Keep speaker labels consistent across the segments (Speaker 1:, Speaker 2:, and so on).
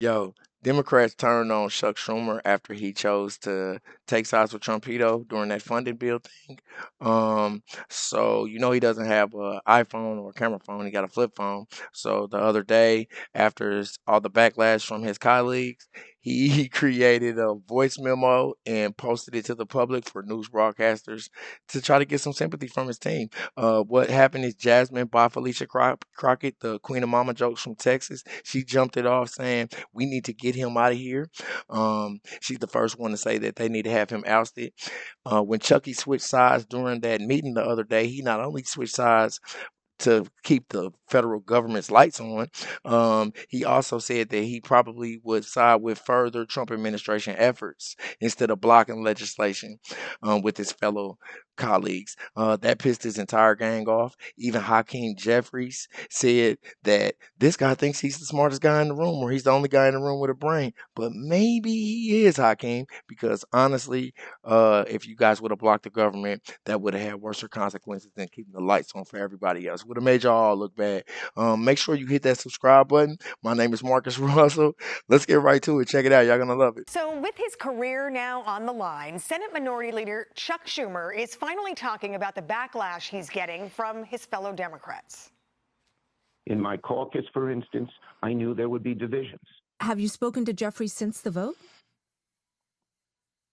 Speaker 1: Yo, Democrats turned on Chuck Schumer after he chose to take sides with Trumpito during that funding bill thing. So you know he doesn't have an iPhone or a camera phone; he got a flip phone. So the other day, after all the backlash from his colleagues, he created a voice memo and posted it to the public for news broadcasters to try to get some sympathy from his team. What happened is Jasmine bought Felicia Crockett, the Queen of Mama jokes from Texas. She jumped it off saying we need to get him out of here. She's the first one to say that they need to have him ousted. When Chucky switched sides during that meeting the other day, he not only switched sides to keep the federal government's lights on. He also said that he probably would side with further Trump administration efforts instead of blocking legislation with his fellow colleagues. That pissed his entire gang off. Even Hakeem Jeffries said that this guy thinks he's the smartest guy in the room, or he's the only guy in the room with a brain. But maybe he is, Hakeem, because honestly, if you guys would have blocked the government, that would have had worse consequences than keeping the lights on for everybody else. Would have made y'all all look bad. Make sure you hit that subscribe button. My name is Marcus Russell. Let's get right to it. Check it out. Y'all gonna love it.
Speaker 2: So with his career now on the line, Senate Minority Leader Chuck Schumer is finally talking about the backlash he's getting from his fellow Democrats.
Speaker 3: In my caucus, for instance, I knew there would be divisions.
Speaker 4: Have you spoken to Jeffrey since the vote?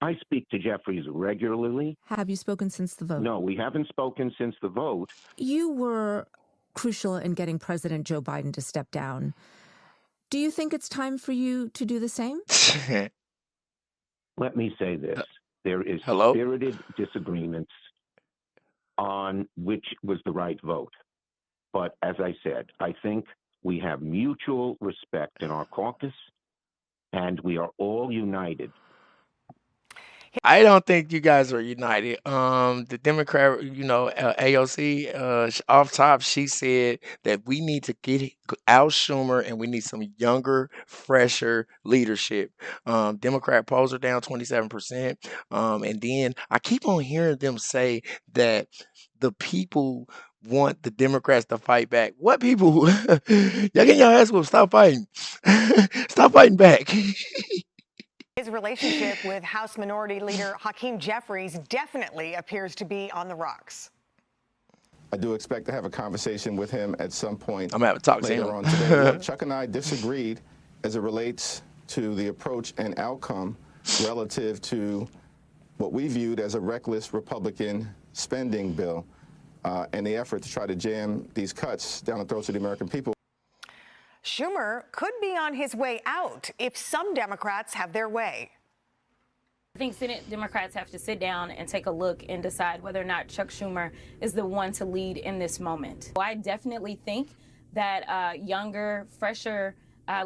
Speaker 3: I speak to Jeffries regularly.
Speaker 4: Have you spoken since the vote?
Speaker 3: No, we haven't spoken since the vote.
Speaker 4: You were crucial in getting President Joe Biden to step down. Do you think it's time for you to do the same?
Speaker 3: Let me say this. There is
Speaker 1: Hello?
Speaker 3: spirited disagreements on which was the right vote. But as I said, I think we have mutual respect in our caucus, and we are all united.
Speaker 1: I don't think you guys are united. The Democrat, AOC, off top, she said that we need to get out Schumer and we need some younger, fresher leadership. Democrat polls are down 27%. And then I keep on hearing them say that the people want the Democrats to fight back. What people? Y'all get your ass whooped. Stop fighting. Stop fighting back.
Speaker 2: His relationship with House Minority Leader Hakeem Jeffries definitely appears to be on the rocks.
Speaker 5: I do expect to have a conversation with him at some point
Speaker 1: I'm gonna have to talk to
Speaker 5: later
Speaker 1: him.
Speaker 5: on today. Look, Chuck and I disagreed as it relates to the approach and outcome relative to what we viewed as a reckless Republican spending bill and the effort to try to jam these cuts down the throats of the American people.
Speaker 2: Schumer could be on his way out if some Democrats have their way.
Speaker 6: I think Senate Democrats have to sit down and take a look and decide whether or not Chuck Schumer is the one to lead in this moment. I definitely think that younger, fresher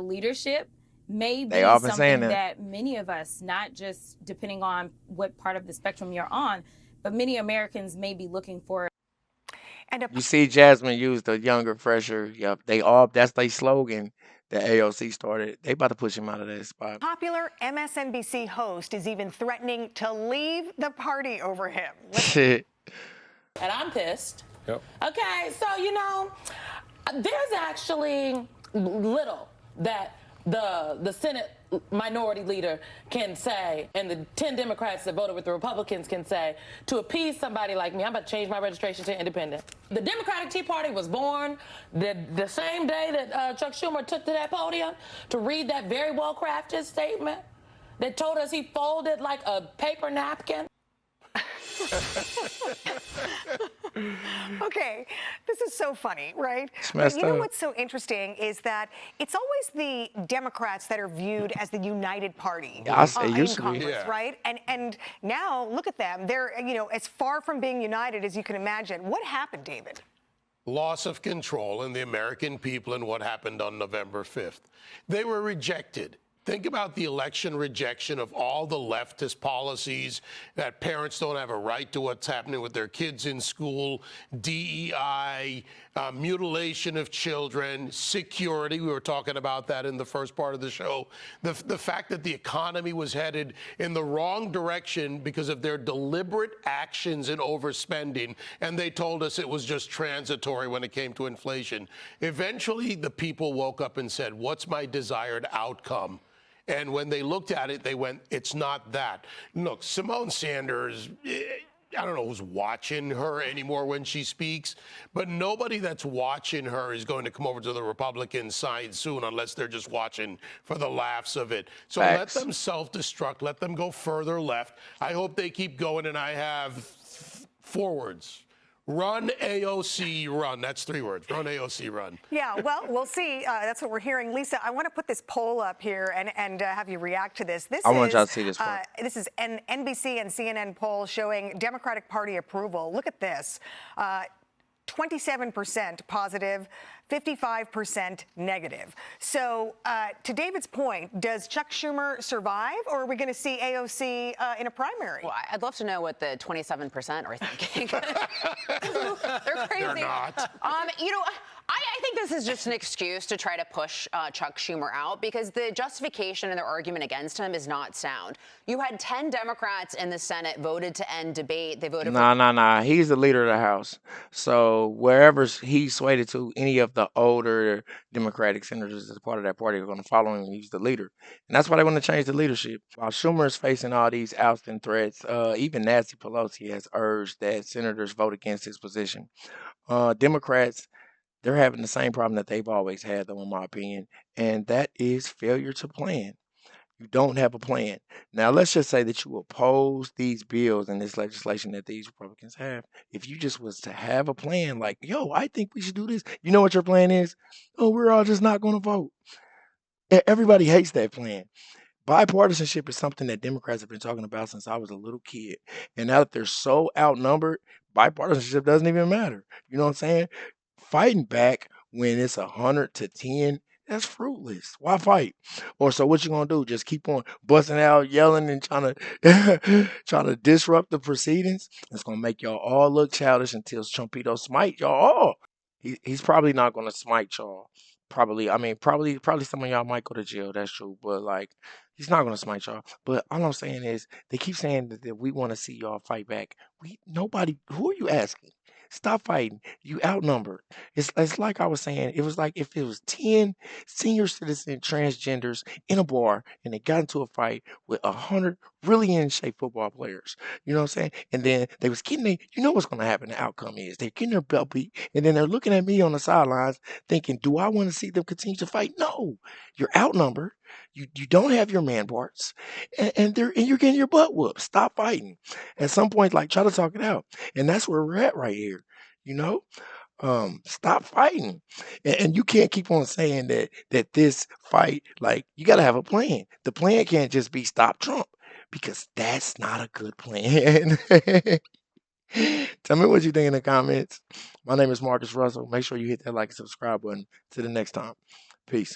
Speaker 6: leadership may be something that many of us, not just depending on what part of the spectrum you're on, but many Americans may be looking for.
Speaker 1: You see Jasmine use the younger, fresher. Yep, that's their slogan that AOC started. They about to push him out of that spot.
Speaker 2: Popular MSNBC host is even threatening to leave the party over him.
Speaker 7: And I'm pissed. Yep. Okay, so there's actually little that the Senate minority leader can say, and the 10 Democrats that voted with the Republicans can say, to appease somebody like me. I'm about to change my registration to independent. The Democratic Tea Party was born the same day that Chuck Schumer took to that podium to read that very well-crafted statement that told us he folded like a paper napkin.
Speaker 2: Okay, this is so funny, right?
Speaker 1: But
Speaker 2: you know what's so interesting is that it's always the Democrats that are viewed as the united party in Congress, right? And now look at them; they're as far from being united as you can imagine. What happened, David?
Speaker 8: Loss of control in the American people and what happened on November 5th. They were rejected. Think about the election rejection of all the leftist policies, that parents don't have a right to what's happening with their kids in school, DEI, mutilation of children, security. We were talking about that in the first part of the show. The fact that the economy was headed in the wrong direction because of their deliberate actions and overspending, and they told us it was just transitory when it came to inflation. Eventually, the people woke up and said, what's my desired outcome? And when they looked at it, they went, it's not that. Look, Simone Sanders, I don't know who's watching her anymore when she speaks, but nobody that's watching her is going to come over to the Republican side soon unless they're just watching for the laughs of it. So
Speaker 1: Facts.
Speaker 8: let them self-destruct, let them go further left. I hope they keep going, and I have 4 words. Run, AOC, run. That's 3 words. Run, AOC, run.
Speaker 2: Yeah, well, we'll see. That's what we're hearing. Lisa, I want to put this poll up here and have you react to this.
Speaker 1: I want y'all to see this poll.
Speaker 2: This is an NBC and CNN poll showing Democratic Party approval. Look at this. 27% positive, 55% negative. So to David's point, does Chuck Schumer survive, or are we going to see AOC in a primary?
Speaker 9: Well, I'd love to know what the 27% are thinking. They're crazy.
Speaker 8: They're not.
Speaker 9: You know, I think this is just an excuse to try to push Chuck Schumer out because the justification and their argument against him is not sound. You had 10 Democrats in the Senate voted to end debate. They voted
Speaker 1: Nah. He's the leader of the House. So wherever he's swayed to, any of the older Democratic senators as part of that party are going to follow him. He's the leader. And that's why they want to change the leadership. While Schumer is facing all these ousting threats, even Nancy Pelosi has urged that senators vote against his position. Democrats, they're having the same problem that they've always had, though, in my opinion, and that is failure to plan. You don't have a plan. Now, let's just say that you oppose these bills and this legislation that these Republicans have. If you just was to have a plan like, yo, I think we should do this. You know what your plan is? Oh, we're all just not going to vote. Everybody hates that plan. Bipartisanship is something that Democrats have been talking about since I was a little kid. And now that they're so outnumbered, bipartisanship doesn't even matter. You know what I'm saying? Fighting back when it's 100-10, that's fruitless. Why fight? Or so what you gonna do? Just keep on busting out, yelling, and trying to disrupt the proceedings? It's gonna make y'all all look childish until Trumpito smite y'all all. He's probably not gonna smite y'all. Probably, I mean, probably some of y'all might go to jail. That's true, but like, he's not gonna smite y'all. But all I'm saying is, they keep saying that we want to see y'all fight back. Nobody. Who are you asking? Stop fighting. You outnumbered. It's like I was saying. It was like if it was 10 senior citizen transgenders in a bar and they got into a fight with 100 really in shape football players. You know what I'm saying? And then they was getting you know what's going to happen. The outcome is they're getting their belt beat, and then they're looking at me on the sidelines thinking, do I want to see them continue to fight? No, you're outnumbered. You don't have your man parts, and you're getting your butt whooped. Stop fighting. At some point, like, try to talk it out, and that's where we're at right here. You know, stop fighting, and you can't keep on saying that this fight, like, you got to have a plan. The plan can't just be stop Trump, because that's not a good plan. Tell me what you think in the comments. My name is Marcus Russell. Make sure you hit that like and subscribe button. Till the next time. Peace.